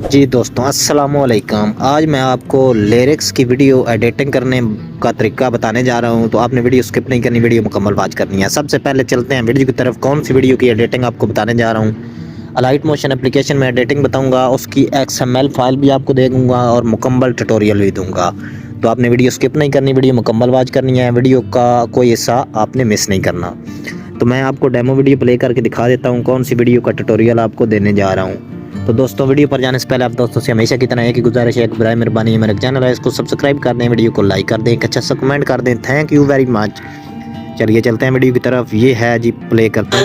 जी दोस्तों, अस्सलामुअलैकुम। आज मैं आपको लिरिक्स की वीडियो एडिटिंग करने का तरीका बताने जा रहा हूं, तो आपने वीडियो स्किप नहीं करनी, वीडियो मुकम्मल वॉच करनी है। सबसे पहले चलते हैं वीडियो की तरफ। कौन सी वीडियो की एडिटिंग आपको बताने जा रहा हूं? अलाइट मोशन एप्लीकेशन में एडिटिंग बताऊंगा, उसकी XML फाइल भी आपको दे दूंगा और मुकम्मल ट्यूटोरियल भी दूंगा। तो आपने वीडियो स्किप नहीं करनी, वीडियो मुकम्मल वॉच करनी है, वीडियो का कोई हिस्सा आपने मिस नहीं करना। तो मैं आपको डेमो वीडियो प्ले करके दिखा देता हूँ कौन सी वीडियो का ट्यूटोरियल आपको देने जा रहा हूँ। तो दोस्तों, वीडियो पर जाने से पहले आप दोस्तों से हमेशा की तरह एक ही गुजारिश है, एक बराए मेहरबानी है, मेरा चैनल है इसको सब्सक्राइब कर दें, वीडियो को लाइक कर दें, एक अच्छा सा कमेंट कर दें। Thank you very much. चलिए चलते हैं वीडियो की तरफ। ये है जी, प्ले करते हैं।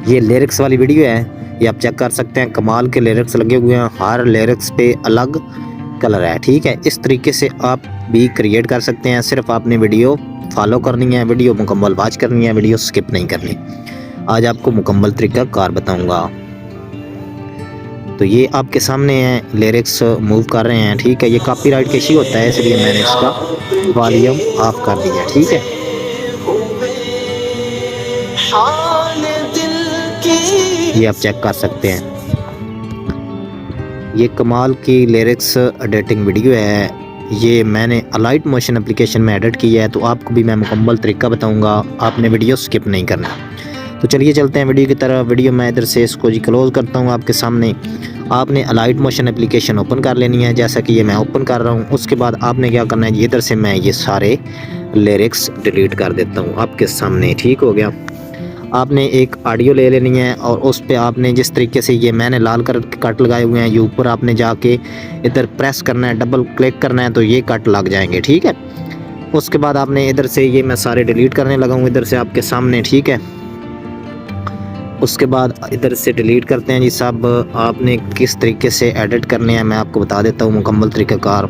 ये लिरिक्स वाली वीडियो है, ये आप चेक कर सकते हैं। कमाल के लिरिक्स लगे हुए हैं, हर लिरिक्स पे अलग कलर है। ठीक है, इस तरीके से आप भी क्रिएट कर सकते हैं। सिर्फ आपने वीडियो फॉलो करनी है, वीडियो मुकम्मल वॉच करनी है, वीडियो स्किप नहीं करनी। आज आपको मुकम्मल तरीका कार बताऊंगा। तो ये आपके सामने है, लिरिक्स मूव कर रहे हैं। ठीक है, ये कॉपीराइट का इशू होता है, इसलिए मैंने इसका वॉल्यूम ऑफ कर दिया। ठीक है, ये आप चेक कर सकते हैं। ये कमाल की लिरिक्स एडिटिंग वीडियो है, ये मैंने अलाइट मोशन एप्लीकेशन में एडिट किया है। तो आपको भी मैं मुकम्मल तरीका बताऊंगा, आपने वीडियो स्किप नहीं करना। तो चलिए चलते हैं वीडियो की तरफ। वीडियो मैं इधर से इसको जी क्लोज करता हूँ आपके सामने। आपने अलाइट मोशन एप्लीकेशन ओपन कर लेनी है, जैसा कि ये मैं ओपन कर रहा हूँ। उसके बाद आपने क्या करना है, इधर से मैं ये सारे लिरिक्स डिलीट कर देता हूँ आपके सामने। ठीक हो गया। आपने एक ऑडियो ले लेनी है और उस पर आपने जिस तरीके से ये मैंने लाल कलर के कट लगाए हुए हैं, ये ऊपर आपने जाके इधर प्रेस करना है, डबल क्लिक करना है, तो ये कट लग जाएंगे। ठीक है, उसके बाद आपने इधर से ये मैं सारे डिलीट करने लगा हूँ इधर से आपके सामने। ठीक है, उसके बाद इधर से डिलीट करते हैं जी सब। आपने किस तरीके से एडिट करने हैं मैं आपको बता देता हूँ मुकम्मल तरीक़ाकार।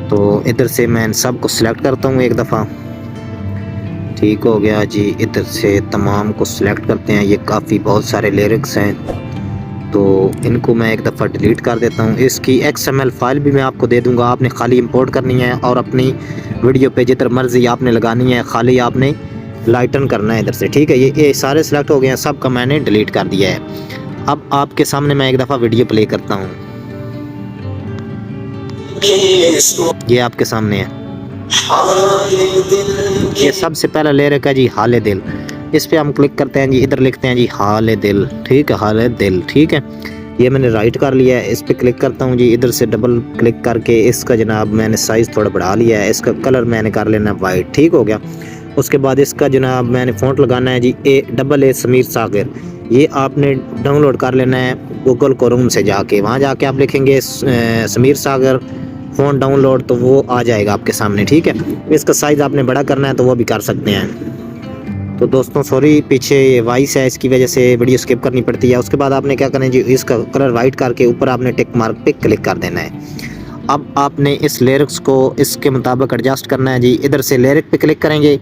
तो इधर से मैं इन सब को सिलेक्ट करता हूँ एक दफ़ा। ठीक हो गया जी, इधर से तमाम को सिलेक्ट करते हैं। ये काफ़ी बहुत सारे लिरिक्स हैं, तो इनको मैं एक दफ़ा डिलीट कर देता हूँ। इसकी XML फाइल भी मैं आपको दे दूँगा, आपने खाली इंपोर्ट करनी है और अपनी वीडियो पे जिधर मर्जी आपने लगानी है, खाली आपने लाइटन करना है इधर से। ठीक है, ये सारे सिलेक्ट हो गए हैं, सब का मैंने डिलीट कर दिया है। अब आपके सामने मैं एक दफ़ा वीडियो प्ले करता हूँ, ये आपके सामने है। ये सबसे पहला लिरिक है जी, हाले दिल। इस पे हम क्लिक करते हैं जी, इधर लिखते हैं जी हाले दिल। ठीक है, हाले दिल। ठीक है, ये मैंने राइट कर लिया है। इस पे क्लिक करता हूँ जी, इधर से डबल क्लिक करके इसका जनाब मैंने साइज़ थोड़ा बढ़ा लिया है। इसका कलर मैंने कर लेना वाइट। ठीक हो गया। उसके बाद इसका जनाब मैंने फ़ॉन्ट लगाना है जी AA समीर सागर। ये आपने डाउनलोड कर लेना है गूगल क्रोम से जाके, वहाँ जाके आप लिखेंगे समीर सागर फ़ॉन्ट डाउनलोड, तो वो आ जाएगा आपके सामने। ठीक है, इसका साइज़ आपने बड़ा करना है तो वो भी कर सकते हैं। तो दोस्तों सॉरी, पीछे वॉइस है, इसकी वजह से वीडियो स्किप करनी पड़ती है। उसके बाद आपने क्या करना है जी, इसका कलर वाइट करके ऊपर आपने टिक मार्क पे क्लिक कर देना है। अब आपने इस लिरिक्स को इसके मुताबिक एडजस्ट करना है जी। इधर से लिरिक पे क्लिक करेंगे,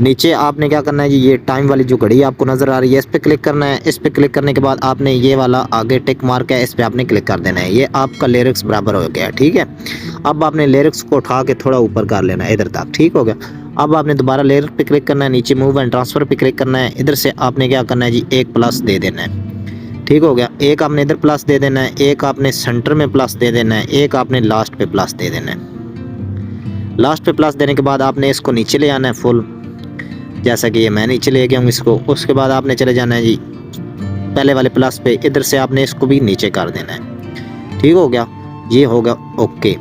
नीचे आपने क्या करना है जी, ये टाइम वाली जो घड़ी आपको नज़र आ रही है, इस पे क्लिक करना है। इस पे क्लिक करने के बाद आपने ये वाला आगे टिक मार्क है, इस पे आपने क्लिक कर देना है। ये आपका लिरिक्स बराबर हो गया। ठीक है, अब आपने लिरिक्स को उठा के थोड़ा ऊपर कर लेना है इधर तक। ठीक हो गया। अब आपने दोबारा लिरिक पे क्लिक करना है, नीचे मूव एंड ट्रांसफ़र पे क्लिक करना है। इधर से आपने क्या करना है जी, एक प्लस दे देना है। ठीक हो गया, एक आपने इधर प्लस दे देना है, एक आपने सेंटर में प्लस दे देना है, एक आपने लास्ट पे प्लस दे देना है। लास्ट पे प्लस देने के बाद आपने इसको नीचे ले आना है फुल, जैसा कि ये मैं नीचे ले गया हूँ इसको। उसके बाद आपने चले जाना है जी पहले वाले प्लस पे, इधर से आपने इसको भी नीचे कर देना है। ठीक हो गया, ये होगा ओके।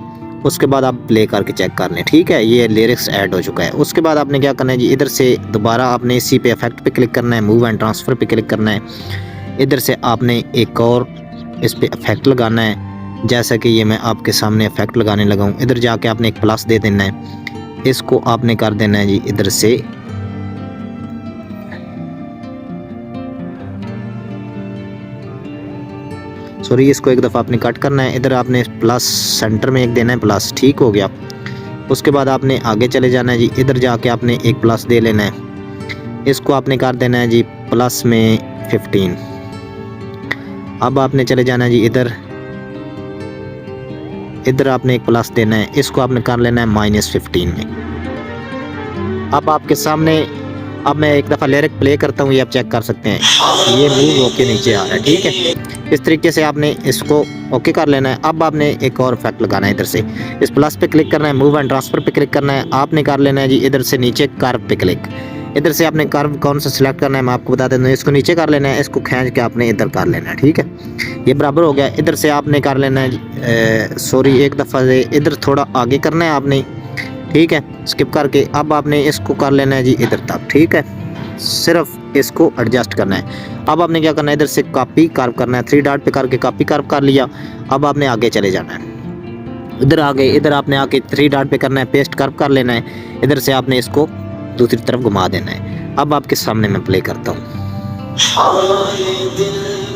उसके बाद आप प्ले करके चेक कर लें। ठीक है, ये लिरिक्स ऐड हो चुका है। उसके बाद आपने क्या करना है जी, इधर से दोबारा आपने इसी पे इफेक्ट पे क्लिक करना है, मूव एंड ट्रांसफ़र पे क्लिक करना है। इधर से आपने एक और इस पे इफेक्ट लगाना है, जैसा कि ये मैं आपके सामने इफेक्ट लगाने लगा हूँ। इधर जाके आपने एक प्लस दे देना है, इसको आपने कर देना है जी इधर से सॉरी, इसको एक दफ़ा आपने कट करना है। इधर आपने प्लस सेंटर में एक देना है प्लस। ठीक हो गया। उसके बाद आपने आगे चले जाना है जी, इधर जाके आपने एक प्लस दे लेना है, इसको आपने कर देना है जी प्लस में 15। अब आपने चले जाना है जी इधर आपने एक प्लस देना है, इसको आपने कर लेना है -15 में। अब आपके सामने अब मैं एक दफ़ा लिरिक प्ले करता हूँ, ये आप चेक कर सकते हैं, ये मूव होके नीचे आ रहा है। ठीक है, इस तरीके से आपने इसको ओके कर लेना है। अब आपने एक और इफेक्ट लगाना है, इधर से इस प्लस पे क्लिक करना है, मूव एंड ट्रांसफर पे क्लिक करना है। आपने कर लेना है जी इधर से नीचे कर्व पे क्लिक। इधर से आपने कर्व कौन सा सिलेक्ट करना है मैं आपको बता देता हूँ। इसको नीचे कर लेना है, इसको खींच के आपने इधर कर लेना है। ठीक है, ये बराबर हो गया। इधर से आपने कर लेना है सॉरी एक दफ़ा से इधर थोड़ा आगे करना है आपने। ठीक है, स्किप करके अब आपने इसको कर लेना है जी इधर तक। ठीक है, सिर्फ इसको एडजस्ट करना है। अब आपने क्या करना है, इधर से कॉपी कर्व करना है, 3 डॉट पे करके कॉपी कर्व कर लिया। अब आपने आगे चले जाना है, इधर आगे, इधर आपने आके 3 डॉट पे करना है, पेस्ट कर्व कर लेना है। इधर से आपने इसको दूसरी तरफ घुमा देना है। अब आपके सामने मैं प्ले करता हूँ,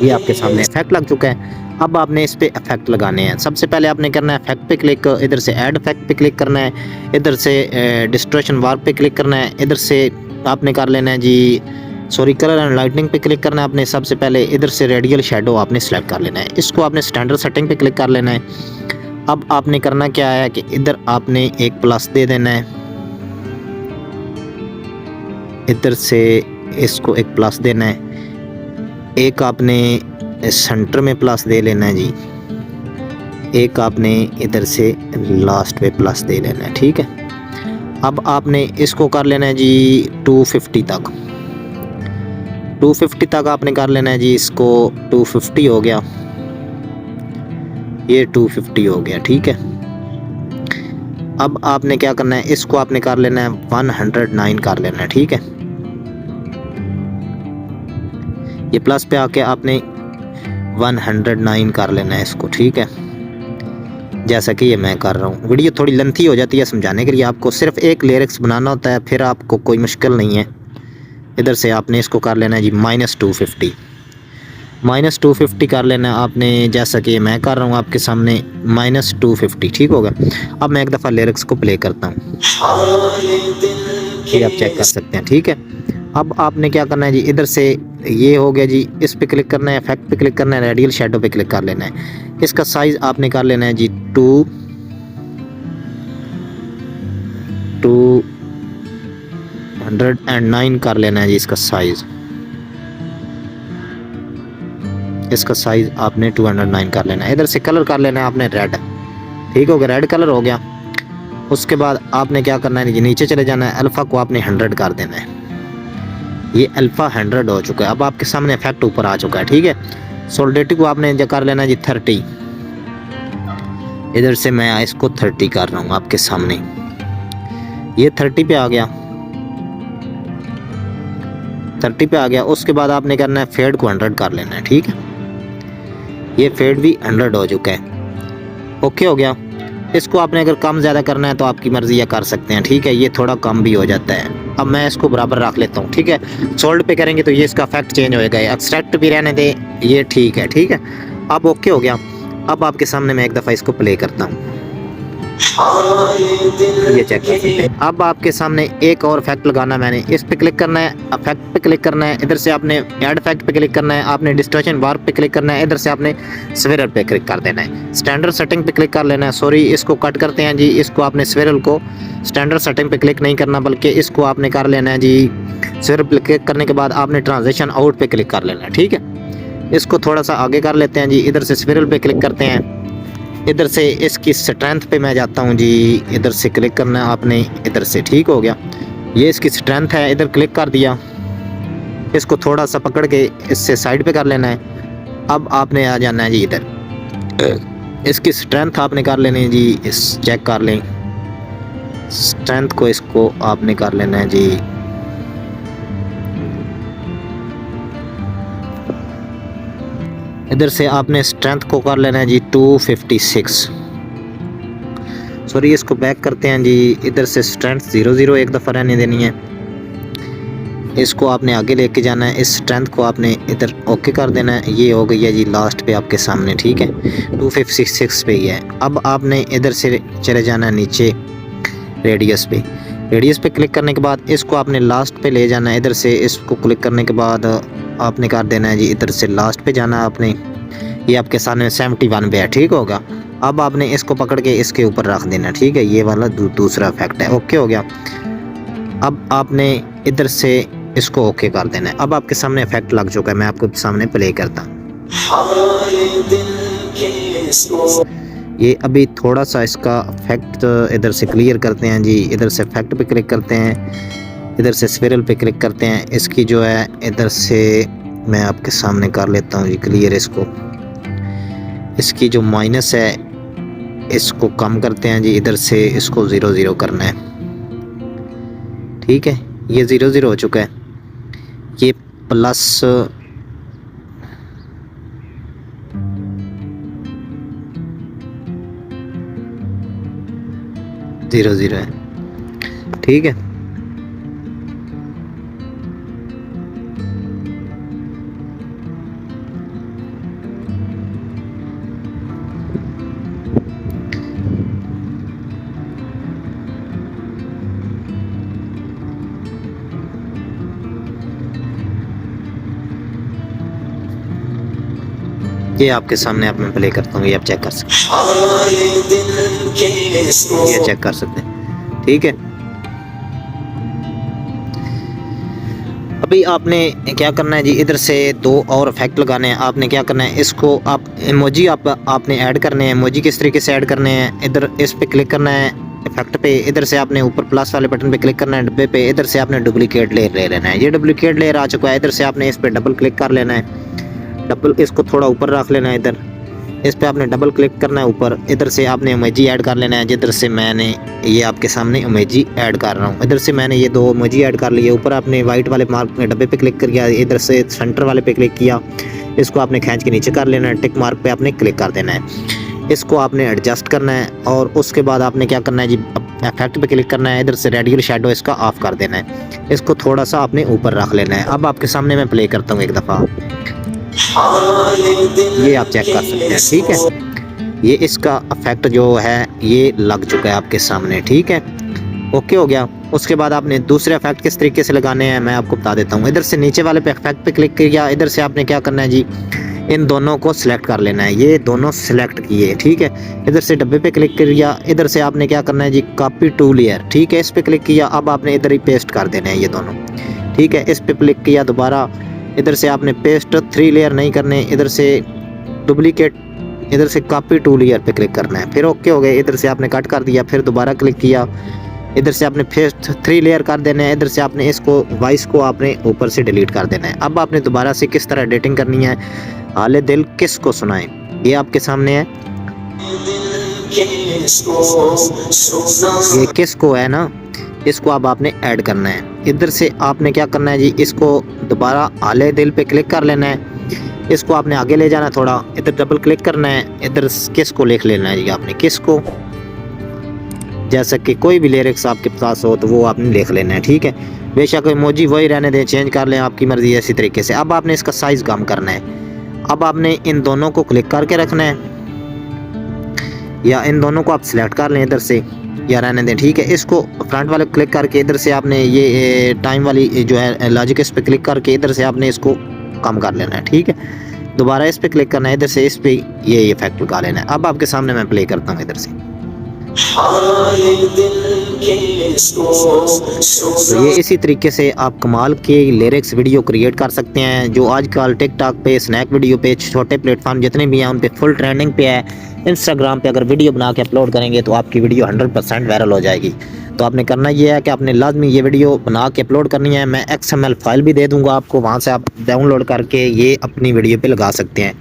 ये आपके सामने इफेक्ट लग चुका है। अब आपने इस पे इफेक्ट लगाने हैं। सबसे पहले आपने करना है इफेक्ट पे क्लिक, इधर से ऐड इफेक्ट पे क्लिक करना है, इधर से डिस्टॉर्शन वार्प पे क्लिक करना है, इधर से आपने कर लेना है जी सॉरी कलर एंड लाइटनिंग पे क्लिक करना है आपने। सबसे पहले इधर से रेडियल शेडो आपने सेलेक्ट कर लेना है, इसको आपने स्टैंडर्ड सेटिंग पे क्लिक कर लेना है। अब आपने करना क्या है कि इधर आपने एक प्लस दे देना है, इधर से इसको एक प्लस देना है, एक आपने सेंटर में प्लस दे लेना है जी, एक आपने इधर से लास्ट पे प्लस दे लेना है। ठीक है, अब आपने इसको कर लेना है जी 250 तक, 250 तक आपने कर लेना है जी इसको। 250 हो गया, ये 250 हो गया। ठीक है, अब आपने क्या करना है, इसको आपने कर लेना है 109 कर लेना है। ठीक है, ये प्लस पे आके आपने 109 कर लेना है इसको। ठीक है, जैसा कि ये मैं कर रहा हूँ। वीडियो थोड़ी लेंथी हो जाती है समझाने के लिए, आपको सिर्फ एक लिरिक्स बनाना होता है, फिर आपको कोई मुश्किल नहीं है। इधर से आपने इसको कर लेना है जी -250, -250 कर लेना है आपने, जैसा कि मैं कर रहा हूँ आपके सामने -250। ठीक होगा। अब मैं एक दफ़ा लिरिक्स को प्ले करता हूँ, ये आप चेक कर सकते हैं। ठीक है, अब आपने क्या करना है जी, इधर से ये हो गया जी, इस पे क्लिक करना है, इफेक्ट पे क्लिक करना है, रेडियल शेडो पे क्लिक कर लेना है। इसका साइज आपने कर लेना है जी 209 कर लेना है जी इसका साइज। इसका साइज आपने 209 कर लेना है। इधर से कलर कर लेना है आपने रेड। ठीक हो गया, रेड कलर हो गया। उसके बाद आपने क्या करना है जी, नीचे चले जाना है, अल्फ़ा को आपने 100 कर देना है। ये अल्फ़ा 100 हो चुका है। अब आपके सामने इफेक्ट ऊपर आ चुका है। ठीक है, सोलिडिटी को आपने जो कर लेना है जी 30। इधर से मैं इसको 30 कर रहा हूँ आपके सामने, ये 30 पे आ गया, 30 पे आ गया। उसके बाद आपने करना है फेड को 100 कर लेना है। ठीक है, ये फेड भी 100 हो चुका है। ओके हो गया। इसको आपने अगर कम ज़्यादा करना है तो आपकी मर्ज़ी या कर सकते हैं। ठीक है, ये थोड़ा कम भी हो जाता है। अब मैं इसको बराबर रख लेता हूँ। ठीक है, सोल्ड पे करेंगे तो ये इसका इफेक्ट चेंज होएगा, एक्सट्रैक्ट भी रहने दे, ये ठीक है। ठीक है, अब ओके हो गया। अब आपके सामने मैं एक दफ़ा इसको प्ले करता हूँ, ये चेक कर सकते हैं। अब आपके सामने एक और इफेक्ट लगाना है, मैंने इस पे क्लिक करना है, इफेक्ट पे क्लिक करना है, इधर से आपने ऐड इफेक्ट पे क्लिक करना है, आपने डिस्टॉर्शन वार्प पे क्लिक करना है, इधर से आपने स्विरल पे क्लिक कर देना है, स्टैंडर्ड सेटिंग पे क्लिक कर लेना है। सॉरी, इसको कट करते हैं जी, इसको आपने स्विरल को स्टैंडर्ड सेटिंग पे क्लिक नहीं करना, बल्कि इसको आपने कर लेना है जी स्विरल पे क्लिक करने के बाद आपने ट्रांजिशन आउट पे क्लिक कर लेना है। ठीक है, इसको थोड़ा सा आगे कर लेते हैं जी, इधर से स्विरल पे क्लिक करते हैं, इधर से इसकी स्ट्रेंथ पे मैं जाता हूँ जी, इधर से क्लिक करना है आपने, इधर से। ठीक हो गया, ये इसकी स्ट्रेंथ है, इधर क्लिक कर दिया, इसको थोड़ा सा पकड़ के इससे साइड पे कर लेना है। अब आपने आ जाना है जी इधर, इसकी स्ट्रेंथ आपने कर लेनी है जी, इस चेक कर लें स्ट्रेंथ को, इसको आपने कर लेना है जी इधर से आपने स्ट्रेंथ को कर लेना है जी 256। सॉरी, इसको बैक करते हैं जी, इधर से स्ट्रेंथ 00 एक दफ़ा रहने देनी है, इसको आपने आगे लेके जाना है, इस स्ट्रेंथ को आपने इधर ओके कर देना है। ये हो गई है जी लास्ट पे आपके सामने। ठीक है, 256 पे ही है। अब आपने इधर से चले जाना है नीचे रेडियस पे, रेडियस पे क्लिक करने के बाद इसको आपने लास्ट पे ले जाना है, इधर से इसको क्लिक करने के बाद आपने कर देना है जी, इधर से लास्ट पे जाना है आपने, ये आपके सामने 71 पे है। ठीक होगा, अब आपने इसको पकड़ के इसके ऊपर रख देना। ठीक है, ये वाला दूसरा इफेक्ट है। ओके हो गया। अब आपने इधर से इसको ओके कर देना है। अब आपके सामने इफेक्ट लग चुका है, मैं आपको सामने प्ले करता हूँ। ये अभी थोड़ा सा इसका इफेक्ट इधर से क्लियर करते हैं जी। इधर से इफेक्ट पे क्लिक करते हैं, इधर से स्फेरल पे क्लिक करते हैं। इसकी जो है इधर से मैं आपके सामने कर लेता हूँ जी क्लियर इसको। इसकी जो माइनस है इसको कम करते हैं जी। इधर से इसको 0 0 करना है, ठीक है। ये 0 0 हो चुका है। ये प्लस 0 0 है, ठीक है। ये आपके सामने आप मैं प्ले करता हूँ, ये आप चेक कर सकते हैं, ये चेक कर सकते हैं, ठीक है। अभी आपने क्या करना है जी, इधर से 2 और इफेक्ट लगाने हैं। आपने क्या करना है, इसको आप इमोजी आपने ऐड करने हैं। इमोजी किस तरीके से ऐड करने हैं, इधर इस पे क्लिक करना है इफेक्ट पे, इधर से आपने ऊपर प्लस वाले बटन पे क्लिक करना है डब्बे पे। इधर से आपने डुप्लीकेट लेयर ले लेना है। ये डुप्लीकेट लेयर आ चुका है। इधर से आपने इस पे डबल क्लिक कर लेना है, डबल इसको थोड़ा ऊपर रख लेना है। इधर इस पे आपने डबल क्लिक करना है ऊपर। इधर से आपने इमेजी ऐड कर लेना है। जिधर से मैंने ये आपके सामने इमेजी ऐड कर रहा हूँ, इधर से मैंने ये 2 इमेजी ऐड कर लिए। ऊपर आपने वाइट वाले मार्क डब्बे पे क्लिक कर किया, इधर से सेंटर वाले पे क्लिक किया। इसको आपने खींच के नीचे कर लेना है, टिक मार्क पे आपने क्लिक कर देना है। इसको आपने एडजस्ट करना है और उसके बाद आपने क्या करना है जी, इफेक्ट पे क्लिक करना है। इधर से रेडियल शैडो इसका ऑफ कर देना है। इसको थोड़ा सा आपने ऊपर रख लेना है। अब आपके सामने मैं प्ले करता हूँ एक दफ़ा, ये आप चेक कर सकते हैं, ठीक है। ये इसका इफेक्ट जो है ये लग चुका है आपके सामने, ठीक है। ओके हो गया। उसके बाद आपने दूसरे इफेक्ट किस तरीके से लगाने हैं मैं आपको बता देता हूँ। इधर से नीचे वाले पे इफेक्ट पे क्लिक किया। इधर से आपने क्या करना है जी, इन दोनों को सिलेक्ट कर लेना है। ये दोनों सिलेक्ट किए, ठीक है। इधर से डब्बे पे क्लिक किया। इधर से आपने क्या करना है जी, कॉपी टू लेयर, ठीक है। इस पे क्लिक किया। अब आपने इधर ही पेस्ट कर देने हैं ये दोनों, ठीक है। इस पे क्लिक किया दोबारा। इधर से आपने पेस्ट 3 लेयर नहीं करने, इधर से डुप्लीकेट, इधर से कॉपी टू लेयर पे क्लिक करना है। फिर ओके हो गए। इधर से आपने कट कर दिया, फिर दोबारा क्लिक किया। इधर से आपने पेस्ट 3 लेयर कर देना है। इधर से आपने इसको वॉइस को आपने ऊपर से डिलीट कर देना है। अब आपने दोबारा से किस तरह एडिटिंग करनी है, हाले दिल किसको सुनाए, ये आपके सामने है। ये किसको है ना, इसको अब आपने ऐड करना है। इधर से आपने क्या करना है जी, इसको दोबारा आले दिल पे क्लिक कर लेना है। इसको आपने आगे ले जाना है थोड़ा, इधर डबल क्लिक करना है। इधर किस को लिख लेना है जी आपने, किस को, जैसा कि कोई भी लिरिक्स आपके पास हो तो वो आपने लिख लेना है, ठीक है। बेशक इमोजी वही रहने दें, चेंज कर लें, आपकी मर्जी है इसी तरीके से। अब आपने इसका साइज़ कम करना है। अब आपने इन दोनों को क्लिक करके रखना है या इन दोनों को आप सिलेक्ट कर लें इधर से या रहने दें, ठीक है। इसको फ्रंट वाले क्लिक करके इधर से आपने ये टाइम वाली जो है लॉजिक, इस पे क्लिक करके इधर से आपने इसको कम कर लेना है, ठीक है। दोबारा इस पे क्लिक करना है, इधर से इस पे ये इफेक्ट लगा लेना है। अब आपके सामने मैं प्ले करता हूँ इधर से। तो ये इसी तरीके से आप कमाल के लिरिक्स वीडियो क्रिएट कर सकते हैं, जो आजकल टिकटॉक पे, स्नैक वीडियो पे, छोटे प्लेटफॉर्म जितने भी हैं उन पे फुल ट्रेंडिंग पे है। इंस्टाग्राम पे अगर वीडियो बना के अपलोड करेंगे तो आपकी वीडियो 100% वायरल हो जाएगी। तो आपने करना ये है कि आपने लाजमी ये वीडियो बना के अपलोड करनी है। मैं XML फाइल भी दे दूँगा आपको, वहाँ से आप डाउनलोड करके ये अपनी वीडियो पर लगा सकते हैं।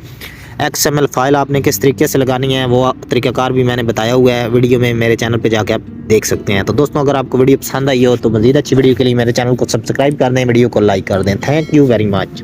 XML फाइल आपने किस तरीके से लगानी है वो तरीक़ाकार भी मैंने बताया हुआ है वीडियो में, मेरे चैनल पे जाके आप देख सकते हैं। तो दोस्तों अगर आपको वीडियो पसंद आई हो तो मज़ीद अच्छी वीडियो के लिए मेरे चैनल को सब्सक्राइब कर दें, वीडियो को लाइक कर दें। Thank you very much.